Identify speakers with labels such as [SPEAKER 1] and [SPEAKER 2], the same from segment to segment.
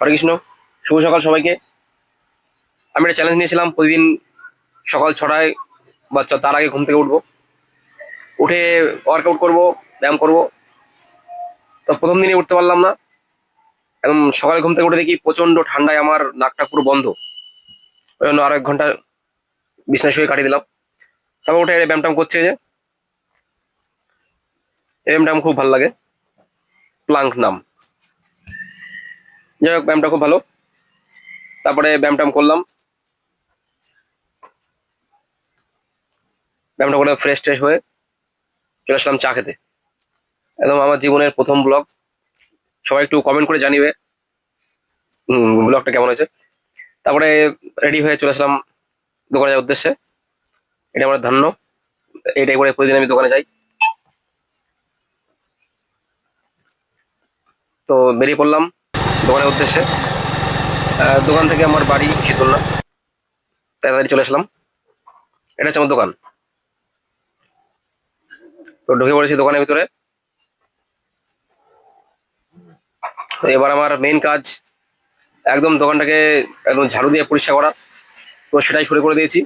[SPEAKER 1] হরে কৃষ্ণ। শুভ সকাল সবাইকে। আমি একটা চ্যালেঞ্জ নিয়েছিলাম, প্রতিদিন সকাল 6টায় বা তার আগে ঘুম থেকে উঠবো, উঠে ওয়ার্কআউট করব, ব্যায়াম করব। তো প্রথম দিনই উঠতে পারলাম না। একদম সকালে ঘুম থেকে উঠে দেখি প্রচন্ড ঠান্ডায় আমার নাকটা পুরো বন্ধ। ওই জন্য আরো 1 ঘন্টা বিছানায় শুয়ে কাটিয়ে দিলাম। তারপর উঠে ব্যায়াম ট্যাম করছে, যে এই ব্যায়ামটা আমার খুব ভালো লাগে, প্লাঙ্ক নাম। যাই হোক, ব্যায়ামটা খুব ভালো। তারপরে ব্যায়াম ট্যাম করলাম, ব্যায়ামটা করে ফ্রেশ ট্রেশ হয়ে চলে আসলাম চা খেতে। একদম আমার জীবনের প্রথম ব্লগ। সবাই একটু কমেন্ট করে জানিবে ব্লগটা কেমন হয়েছে। তারপরে রেডি হয়ে চলে আসলাম দোকানে যাওয়ার উদ্দেশ্যে। এটা আমার ধান্য, এটাই করে প্রতিদিন আমি দোকানে যাই। তো বেরিয়ে পড়লাম দোকানের উদ্দেশ্যে। দোকান থেকে আমার বাড়ি বেশি দূর না, তাড়াতাড়ি চলে আসলাম। এটা হচ্ছে আমার দোকান। তো ঢুকে পড়েছি দোকানের ভিতরে। তো এবার আমার মেইন কাজ একদম দোকানটাকে একদম ঝাড়ু দিয়ে পরিষ্কার করা। তো সেটাই শুরু করে দিয়েছি।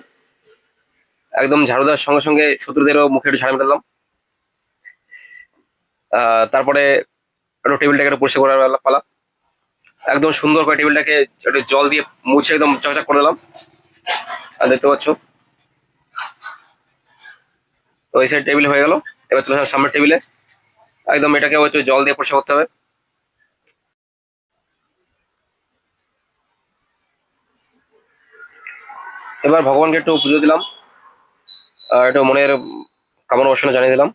[SPEAKER 1] একদম ঝাড়ু দেওয়ার সঙ্গে সঙ্গে শত্রুদেরও মুখে একটু ঝাড়ু দিলাম। তারপরে একটু টেবিলটাকে একটু পরিষ্কার করার পালা। একদম সুন্দর করে টেবিলটাকে একটু জল দিয়ে মুছে একদম চকচক করে দিলাম। আর দেখতে পাচ্ছ, তো এই সাইড টেবিল হয়ে গেল। এবার চলে আসলাম সামনের টেবিলে। একদম এটাকে একটু জল দিয়ে পরিষ্কার করতে হবে। এবার ভগবানকে একটু পুজো দিলাম, আর একটু মনের কামনা বাসনা জানিয়ে দিলাম।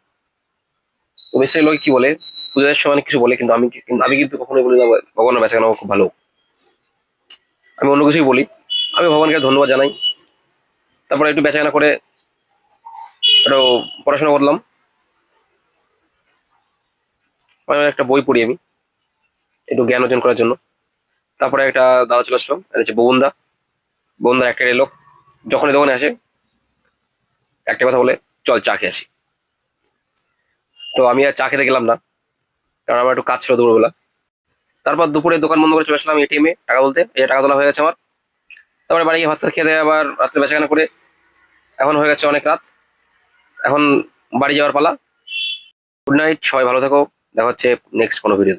[SPEAKER 1] তো বেশি লোক কি বলে, পুজোর সময় অনেক কিছু বলে, কিন্তু আমি কিন্তু কখনোই বলি না ভগবানের বেঁচে কেন খুব ভালো। আমি অন্য কিছুই বলি। আমি ভগবানকে ধন্যবাদ জানাই। তারপরে একটু বেচাকেনা করে একটু পড়াশোনা করলাম। মানে একটা বই পড়ি আমি, একটু জ্ঞান অর্জন করার জন্য। তারপরে একটা দাদা চলে আসলো, এটা হচ্ছে ববুন্দা। ববুন্দা একটা লোক, যখনই দোকানে আসে একটা কথা বলে, চল চা খেয়ে আসি। তো আমি আর চা খেতে গেলাম না, কারণ আমার একটু কাজ ছিল দুপুরবেলা। তারপর দুপুরে দোকান বন্ধ করে চলে আসলাম এটিএমে টাকা বলতে। এই টাকা তোলা হয়ে গেছে আমার। তারপরে বাড়ি গিয়ে ভাত টাত খেয়ে দেয়ে আবার রাত্রে বেচাকেনা করে এখন হয়ে গেছে অনেক রাত। এখন বাড়ি যাওয়ার পালা। গুড নাইট, সবাই ভালো থাকো। দেখা হচ্ছে নেক্সট কোনো ভিডিওতে।